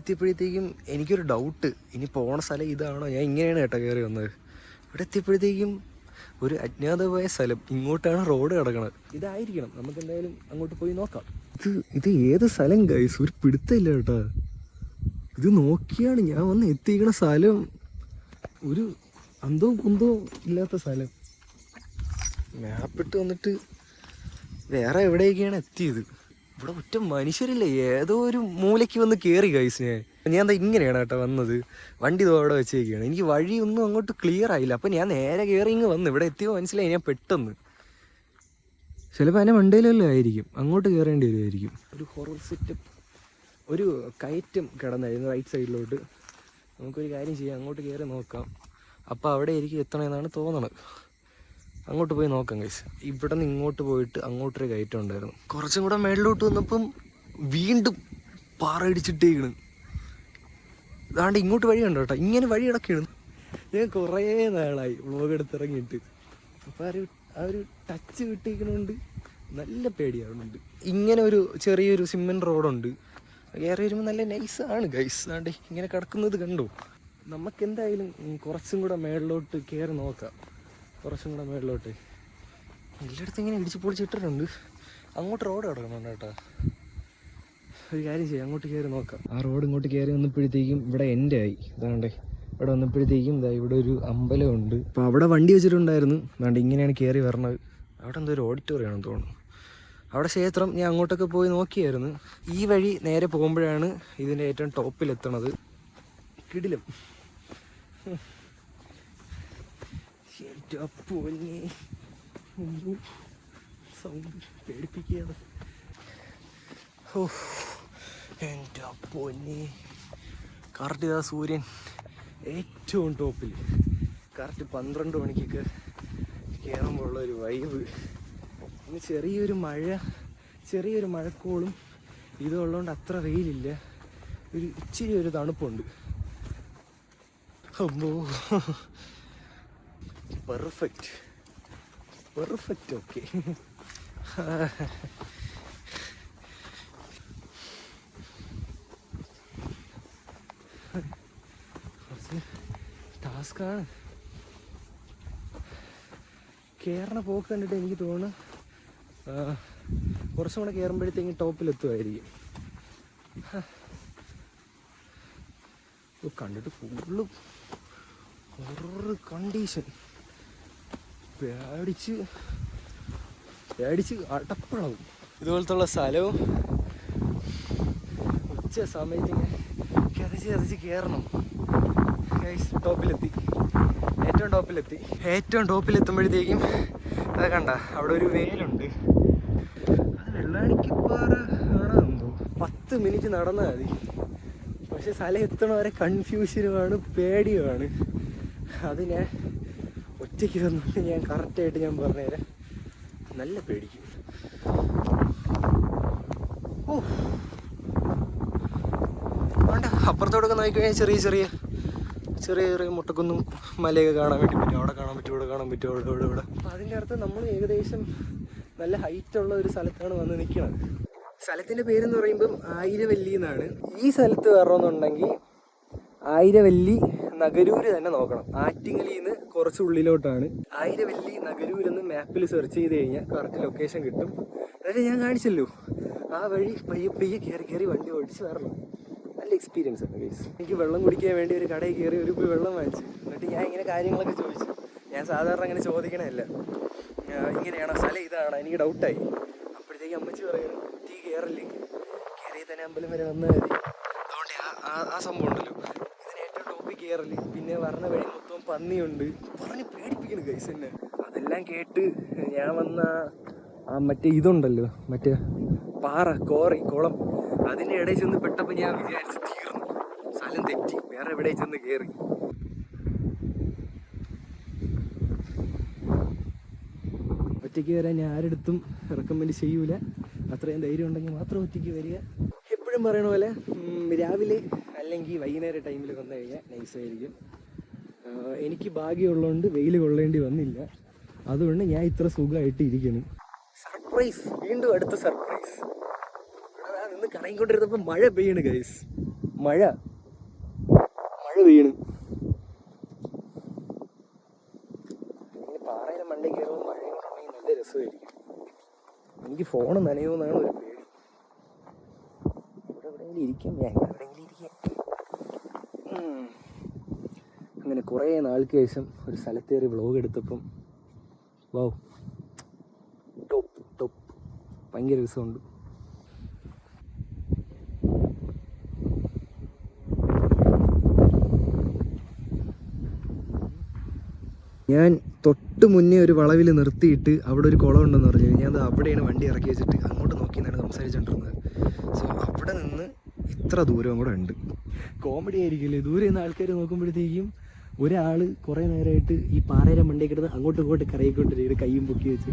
എത്തിയപ്പോഴത്തേക്കും എനിക്കൊരു ഡൗട്ട്, ഇനി പോണ സ്ഥലം ഇതാണോ, ഞാൻ ഇങ്ങനെയാണ് കേട്ടോ കയറി വന്നത്. ഇവിടെ എത്തിയപ്പോഴത്തേക്കും ഒരു അജ്ഞാതമായ സ്ഥലം, ഇങ്ങോട്ടാണ് റോഡ് കിടക്കണത്. ഇതായിരിക്കണം, നമുക്ക് എന്തായാലും അങ്ങോട്ട് പോയി നോക്കാം. ഇത് ഏത് സ്ഥലം ഗൈസ്, ഒരു പിടുത്തമില്ല കേട്ടോ. ഇത് നോക്കിയാണ് ഞാൻ വന്ന് എത്തിക്കണ സ്ഥലം, ഒരു അന്തവും കുന്തവും ഇല്ലാത്ത സ്ഥലം. മാപ്പിട്ട് വന്നിട്ട് വേറെ എവിടെയൊക്കെയാണ് എത്തിയത്. ഇവിടെ ഒറ്റ മനുഷ്യരില്ല, ഏതോ ഒരു മൂലയ്ക്ക് വന്ന് കയറി ഗൈസ്. ഞാൻ എന്താ ഇങ്ങനെയാണ് കേട്ടോ വന്നത്, വണ്ടി അവിടെ വെച്ചേക്കാണ്. എനിക്ക് വഴിയൊന്നും അങ്ങോട്ട് ക്ലിയർ ആയില്ല. അപ്പം ഞാൻ നേരെ കയറി ഇങ്ങ് വന്ന് ഇവിടെ എത്തിയോ മനസ്സിലായി ഞാൻ പെട്ടെന്ന്. ചിലപ്പോൾ അതിനെ വണ്ടിയിലെല്ലാം ആയിരിക്കും, അങ്ങോട്ട് കയറേണ്ടി വരുമായിരിക്കും. ഒരു ഹൊറർ സെറ്റപ്പ്, ഒരു കയറ്റം കിടന്നായിരുന്നു റൈറ്റ് സൈഡിലോട്ട്. നമുക്കൊരു കാര്യം ചെയ്യാം, അങ്ങോട്ട് കയറി നോക്കാം. അപ്പോൾ അവിടെ ആയിരിക്കും എത്തണമെന്നാണ് തോന്നണത്. അങ്ങോട്ട് പോയി നോക്കാം ഗൈസ്. ഇവിടെ നിന്ന് ഇങ്ങോട്ട് പോയിട്ട് അങ്ങോട്ടൊരു കയറ്റം ഉണ്ടായിരുന്നു. കുറച്ചും കൂടെ മേളിലോട്ട് വന്നപ്പം വീണ്ടും പാറ ഇടിച്ചിട്ടേക്കണ്. അതാണ്ട് ഇങ്ങോട്ട് വഴി കണ്ടോ കേട്ടോ, ഇങ്ങനെ വഴി കിടക്കുകയാണ്. ഞാൻ കുറേ നാളായി വ്ളോഗ് എടുത്തിറങ്ങിയിട്ട്. അപ്പോൾ ആ ഒരു ടച്ച് കിട്ടിയിരിക്കണോണ്ട് നല്ല പേടിയാവുന്നുണ്ട്. ഇങ്ങനെ ഒരു ചെറിയൊരു സിമെൻറ്റ് റോഡുണ്ട്, കയറി വരുമ്പോൾ നല്ല നൈസാണ് ഗൈസ്. ആണ്ട് ഇങ്ങനെ കിടക്കുന്നത് കണ്ടോ. നമുക്കെന്തായാലും കുറച്ചും കൂടെ മേളിലോട്ട് കയറി നോക്കാം. കുറച്ചും കൂടെ മേളിലോട്ട് എല്ലായിടത്തും ഇങ്ങനെ ഇടിച്ച് പൊളിച്ചിട്ടിട്ടുണ്ട്. അങ്ങോട്ട് റോഡ് കിടക്കണം കേട്ടോ. ഒരു കാര്യം ചെയ്യാം, അങ്ങോട്ട് കയറി നോക്കാം. ആ റോഡ് ഇങ്ങോട്ട് കയറി വന്നപ്പോഴത്തേക്കും ഇവിടെ എൻ്റെ ആയി. ഇതാണ്ടേ ഇവിടെ വന്നപ്പോഴത്തേക്കും ഇതാ ഇവിടെ ഒരു അമ്പലമുണ്ട്. അപ്പോൾ അവിടെ വണ്ടി വെച്ചിട്ടുണ്ടായിരുന്നു. അതാണ്ട് ഇങ്ങനെയാണ് കയറി വരണത്. അവിടെ എന്തോ ഒരു ഓഡിറ്റോറിയം ആണെന്ന് തോന്നുന്നു, അവിടെ ക്ഷേത്രം. ഞാൻ അങ്ങോട്ടൊക്കെ പോയി നോക്കിയായിരുന്നു. ഈ വഴി നേരെ പോകുമ്പോഴാണ് ഇതിൻ്റെ ഏറ്റവും ടോപ്പിലെത്തണത്. കിടിലം. സൗണ്ട് പേടിപ്പിക്കുകയാണ്. ഓ എൻ്റെ പൊന്നി, കറക്റ്റ് ഇതാ സൂര്യൻ ഏറ്റവും ടോപ്പിൽ. കറക്റ്റ് 12 മണിക്കൊക്കെ കയറുമ്പോഴുള്ള ഒരു വൈബ്. ഇനി ചെറിയൊരു മഴക്കോളും ഇതുള്ളതുകൊണ്ട് അത്ര വെയിലില്ല, ഒരു ഇച്ചിരി ഒരു തണുപ്പുണ്ട്. അമ്മോ, പെർഫെക്റ്റ്. ഓക്കെ. കുറച്ച് ടാസ്ക്കാണ് കയറണ പോക്ക് കണ്ടിട്ട്. എനിക്ക് തോന്നുന്നു കുറച്ചും കൂടെ കയറുമ്പോഴത്തേക്കും ടോപ്പിലെത്തുമായിരിക്കും. കണ്ടിട്ട് ഫുള്ള് ഹൊറർ കണ്ടീഷൻ. പേടിച്ച് അടപ്പളവും. ഇതുപോലത്തുള്ള സ്ഥലവും ഉച്ച സമയത്ത് ഇങ്ങനെ കരച്ച് കയറണം. ടോപ്പിലെത്തി, ഏറ്റവും ടോപ്പിലെത്തുമ്പോഴത്തേക്കും അത് കണ്ട അവിടെ ഒരു വേലുണ്ട്. അത് വെള്ളാണിക്കപ്പാറ ആണെന്തോ. 10 മിനിറ്റ് നടന്നാൽ മതി. പക്ഷെ സ്ഥലം എത്തണ വരെ കൺഫ്യൂഷനുമാണ്, പേടിയുമാണ്. അത് ഞാൻ ഒറ്റയ്ക്ക് വന്നിട്ട് ഞാൻ കറക്റ്റായിട്ട് ഞാൻ പറഞ്ഞുതരാം, നല്ല പേടിക്കും. ഓ വേണ്ട, അപ്പുറത്തോടൊക്കെ നോക്കിക്കഴിഞ്ഞാൽ ചെറിയ മുട്ടക്കൊന്നും മലയൊക്കെ കാണാൻ വേണ്ടി പറ്റും. അവിടെ കാണാൻ പറ്റും, ഇവിടെ കാണാൻ പറ്റും, ഇവിടെ. അപ്പം അതിൻ്റെ അർത്ഥം നമ്മൾ ഏകദേശം നല്ല ഹൈറ്റുള്ള ഒരു സ്ഥലത്താണ് വന്ന് നിൽക്കുന്നത്. സ്ഥലത്തിൻ്റെ പേരെന്ന് പറയുമ്പം ആയിരവല്ലി എന്നാണ്. ഈ സ്ഥലത്ത് വരണമെന്നുണ്ടെങ്കിൽ ആയിരവല്ലി നഗരൂര് തന്നെ നോക്കണം. ആറ്റിങ്ങലിൽ നിന്ന് കുറച്ച് ഉള്ളിലോട്ടാണ്. ആയിരവല്ലി നഗരൂരെന്ന് മാപ്പിൽ സെർച്ച് ചെയ്ത് കഴിഞ്ഞാൽ കറക്റ്റ് ലൊക്കേഷൻ കിട്ടും. അതൊക്കെ ഞാൻ കാണിച്ചല്ലോ. ആ വഴി പയ്യെ കയറി വണ്ടി ഓടിച്ച് വരണം. നല്ല എക്സ്പീരിയൻസ് ആണ് ഗൈസ്. എനിക്ക് വെള്ളം കുടിക്കാൻ വേണ്ടി ഒരു കടയിൽ കയറി ഒരു കുപ്പി വെള്ളം വാങ്ങിച്ചു. എന്നിട്ട് ഞാൻ ഇങ്ങനെ കാര്യങ്ങളൊക്കെ ചോദിച്ചു. ഞാൻ സാധാരണ അങ്ങനെ ചോദിക്കണമല്ല, ഇങ്ങനെയാണോ സ്ഥലം ഇതാണോ, എനിക്ക് ഡൗട്ടായി. അപ്പോഴത്തേക്ക് അമ്മച്ചി പറയുന്നു, തീ കയറിയ തന്നെ അമ്പലം വരെ വന്നാൽ മതി. അതുകൊണ്ട് ആ സംഭവം ഉണ്ടല്ലോ, ഇതിനേറ്റവും ടോപ്പിൽ കയറല്. പിന്നെ പറഞ്ഞ വഴി മൊത്തം പന്നിയുണ്ട്, പറഞ്ഞ് പേടിപ്പിക്കുന്നു ഗൈസ് എന്നെ. അതെല്ലാം കേട്ട് ഞാൻ വന്ന മറ്റേ ഇതുണ്ടല്ലോ, മറ്റേ പാറ കുളം, അതിൻ്റെ ഇടയിൽ ചെന്ന് പെട്ടപ്പോൾ ഞാൻ വിചാരിച്ച് തീർന്നു, സ്ഥലം തെറ്റി, വേറെ എവിടെ ചെന്ന് കയറി. ഒറ്റയ്ക്ക് വരാൻ ഞാൻ ആരെടുത്തും റെക്കമെൻഡ് ചെയ്യൂല. അത്രയും ധൈര്യം ഉണ്ടെങ്കിൽ മാത്രം ഒറ്റയ്ക്ക് വരിക. എപ്പോഴും പറയണ പോലെ രാവിലെ അല്ലെങ്കിൽ വൈകുന്നേരം ടൈമിൽ വന്നു കഴിഞ്ഞാൽ നൈസായിരിക്കും. എനിക്ക് ഭാഗ്യമുള്ളതുകൊണ്ട് വെയിൽ കൊള്ളേണ്ടി വന്നില്ല, അതുകൊണ്ട് ഞാൻ ഇത്ര സുഖമായിട്ട് ഇരിക്കുന്നു. വീണ്ടും അടുത്ത സർപ്രൈസ്. നിന്ന് കറങ്ങിക്കൊണ്ടിരുന്നപ്പോൾ മഴ പെയ്യണ് ഗൈസ്, മഴ വീണ്. പാറയുടെ മണ്ടേ കയറുമ്പോൾ മഴയും കൂടെ നല്ല രസമായിരിക്കും. എനിക്ക് ഫോൺ നനയുമെന്നാണ് ഒരു പേടി. ഇവിടെ എവിടെയെങ്കിലും ഇരിക്കാം, ഞാൻ എവിടെയെങ്കിലും ഇരിക്കാം. അങ്ങനെ കുറേ നാൾക്ക് ശേഷം ഒരു സ്ഥലത്തേറി വ്ളോഗ് എടുത്തപ്പം വൗ, ടോപ്പ് ഭയങ്കര രസമുണ്ട്. ഞാൻ തൊട്ട് മുന്നേ ഒരു വളവിൽ നിർത്തിയിട്ട് അവിടെ ഒരു കുളം ഉണ്ടെന്ന് പറഞ്ഞു. ഞാൻ അവിടെയാണ് വണ്ടി ഇറക്കി വെച്ചിട്ട് അങ്ങോട്ട് നോക്കി നിന്നാണ് സംസാരിച്ചുകൊണ്ടിരുന്നത്. സോ അവിടെ നിന്ന് ഇത്ര ദൂരം കൂടെ ഉണ്ട്. കോമഡി ആയിരിക്കില്ലേ, ദൂരെ നിന്ന് ആൾക്കാർ നോക്കുമ്പോഴത്തേക്കും ഒരാൾ കുറേ നേരമായിട്ട് ഈ പാറയുടെ മണ്ടേ കിടന്ന് അങ്ങോട്ടും ഇങ്ങോട്ട് കറയിക്കൊണ്ടിരിക്കും, കയ്യും പൊക്കി വെച്ച്.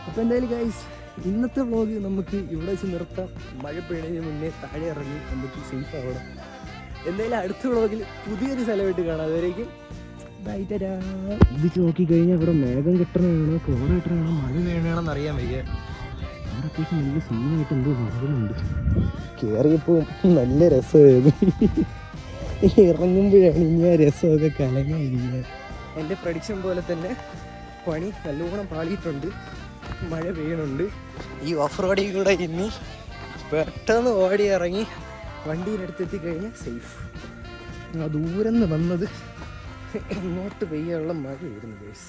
അപ്പോൾ എന്തായാലും ഗൈസ്, ഇന്നത്തെ വ്ളോഗ് നമുക്ക് ഇവിടെ വെച്ച് നിർത്താം. മഴ പെയ്യുന്നതിന് മുന്നേ താഴെ ഇറങ്ങി നമുക്ക് സേഫ് ആവണം. എന്തായാലും അടുത്ത വ്ളോഗിൽ പുതിയൊരു സ്ഥലമായിട്ട് കാണാം. അതുവരേക്കും ഇത് നോക്കിക്കഴിഞ്ഞാൽ ഇവിടെ മേഘം കെട്ടണമാണോ കോട കെട്ടണമാണോ മഴ വീഴണമെന്ന് അറിയാൻ വയ്യ. അവിടെ അത്യാവശ്യം നല്ല സീനായിട്ട് എന്തോ നടക്കുന്നുണ്ട്. കയറിയപ്പോൾ നല്ല രസമായിരുന്നു. ഇറങ്ങുമ്പോഴാണ് ഇനി ആ രസമൊക്കെ കലങ്ങായിരിക്കുന്നത്. എൻ്റെ പ്രഡിക്ഷൻ പോലെ തന്നെ പണി നല്ലോണം പാളിയിട്ടുണ്ട്. മഴ പെയ്യണുണ്ട്. ഈ ഓഫ് റോഡിൽ കൂടെ ഇനി പെട്ടെന്ന് ഓടി ഇറങ്ങി വണ്ടിയിലെടുത്തെത്തി കഴിഞ്ഞാൽ സേഫ്. ആ ദൂരം നിന്ന് വന്നത് ഇങ്ങോട്ട് പെയ്യാനുള്ള മഴ വരുന്നു ഗൈസ്.